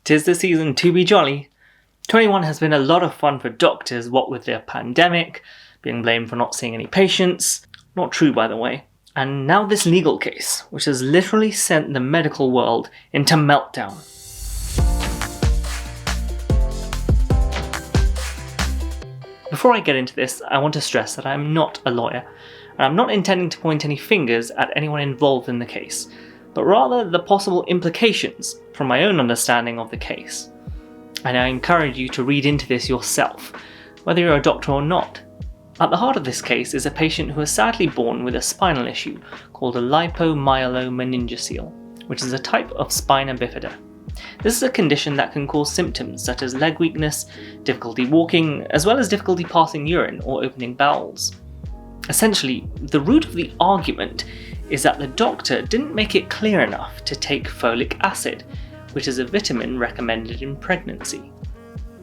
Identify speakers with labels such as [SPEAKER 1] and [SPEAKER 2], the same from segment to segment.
[SPEAKER 1] 'Tis the season to be jolly. 21 has been a lot of fun for doctors, what with the pandemic, being blamed for not seeing any patients. Not true, by the way. And now this legal case, which has literally sent the medical world into meltdown. Before I get into this, I want to stress that I am not a lawyer, and I'm not intending to point any fingers at anyone involved in the case, but rather the possible implications from my own understanding of the case. And I encourage you to read into this yourself, whether you're a doctor or not. At the heart of this case is a patient who was sadly born with a spinal issue called a lipomyelomeniingocele, which is a type of spina bifida. This is a condition that can cause symptoms such as leg weakness, difficulty walking, as well as difficulty passing urine or opening bowels. Essentially, the root of the argument is that the doctor didn't make it clear enough to take folic acid, which is a vitamin recommended in pregnancy.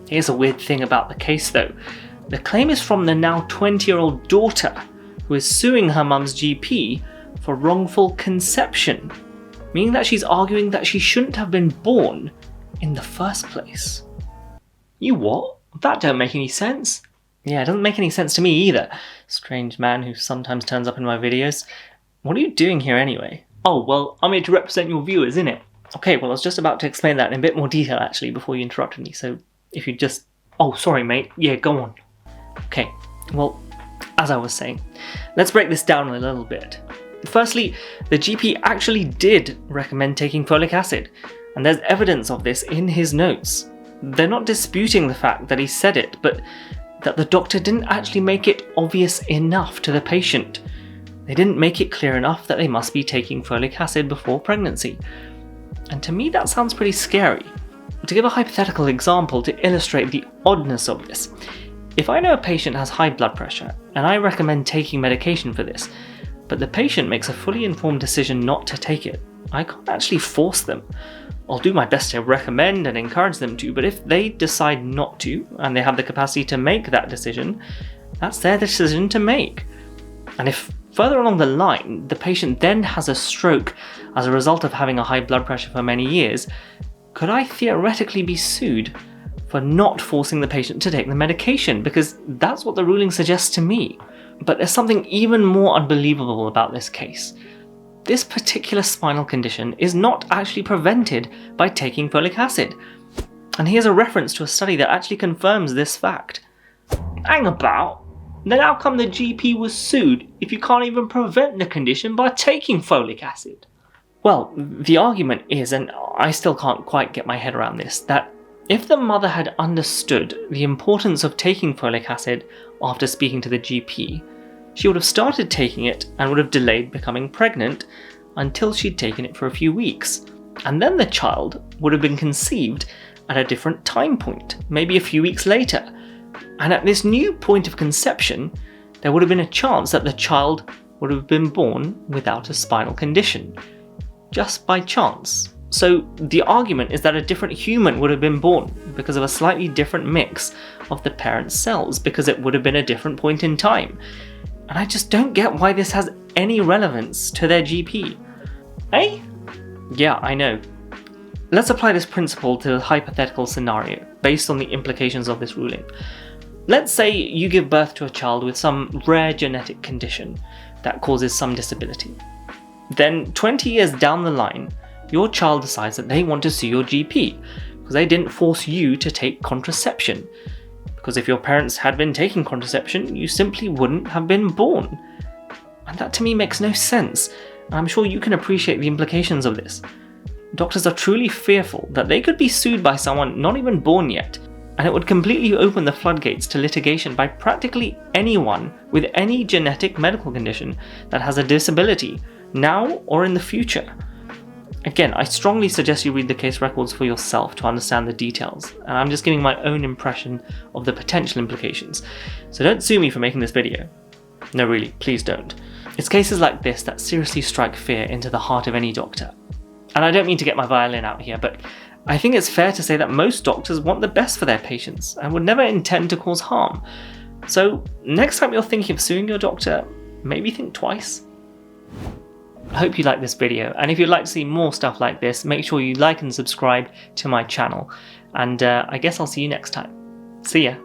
[SPEAKER 1] Here's a weird thing about the case though. The claim is from the now 20-year-old daughter, who is suing her mum's GP for wrongful conception, meaning that she's arguing that she shouldn't have been born in the first place. You what? That don't make any sense. Yeah, it doesn't make any sense to me either. Strange man who sometimes turns up in my videos. What are you doing here anyway? Oh, well, I'm here to represent your viewers, innit? Okay, well, I was just about to explain that in a bit more detail actually before you interrupted me, so if you just... Oh, sorry mate, yeah, go on. Okay, well, as I was saying, let's break this down a little bit. Firstly, the GP actually did recommend taking folic acid, and there's evidence of this in his notes. They're not disputing the fact that he said it, but that the doctor didn't actually make it obvious enough to the patient. They didn't make it clear enough that they must be taking folic acid before pregnancy. And to me that sounds pretty scary. To give a hypothetical example to illustrate the oddness of this, if I know a patient has high blood pressure and I recommend taking medication for this, but the patient makes a fully informed decision not to take it, I can't actually force them. I'll do my best to recommend and encourage them to, but if they decide not to and they have the capacity to make that decision, that's their decision to make. And if further along the line, the patient then has a stroke as a result of having a high blood pressure for many years, could I theoretically be sued for not forcing the patient to take the medication? Because that's what the ruling suggests to me. But there's something even more unbelievable about this case. This particular spinal condition is not actually prevented by taking folic acid. And here's a reference to a study that actually confirms this fact. Hang about. Then how come the GP was sued if you can't even prevent the condition by taking folic acid? Well, the argument is, and I still can't quite get my head around this, that if the mother had understood the importance of taking folic acid after speaking to the GP, she would have started taking it and would have delayed becoming pregnant until she'd taken it for a few weeks. And then the child would have been conceived at a different time point, maybe a few weeks later. And at this new point of conception, there would have been a chance that the child would have been born without a spinal condition. Just by chance. So the argument is that a different human would have been born because of a slightly different mix of the parent's cells, because it would have been a different point in time. And I just don't get why this has any relevance to their GP. Eh? Yeah, I know. Let's apply this principle to a hypothetical scenario based on the implications of this ruling. Let's say you give birth to a child with some rare genetic condition that causes some disability. Then 20 years down the line, your child decides that they want to sue your GP because they didn't force you to take contraception. Because if your parents had been taking contraception, you simply wouldn't have been born. And that to me makes no sense, and I'm sure you can appreciate the implications of this. Doctors are truly fearful that they could be sued by someone not even born yet, and it would completely open the floodgates to litigation by practically anyone with any genetic medical condition that has a disability, now or in the future. Again, I strongly suggest you read the case records for yourself to understand the details, and I'm just giving my own impression of the potential implications. So don't sue me for making this video. No, really, please don't. It's cases like this that seriously strike fear into the heart of any doctor. And I don't mean to get my violin out here, but I think it's fair to say that most doctors want the best for their patients and would never intend to cause harm. So next time you're thinking of suing your doctor, maybe think twice. I hope you liked this video, and if you'd like to see more stuff like this, make sure you like and subscribe to my channel, and I guess I'll see you next time. See ya!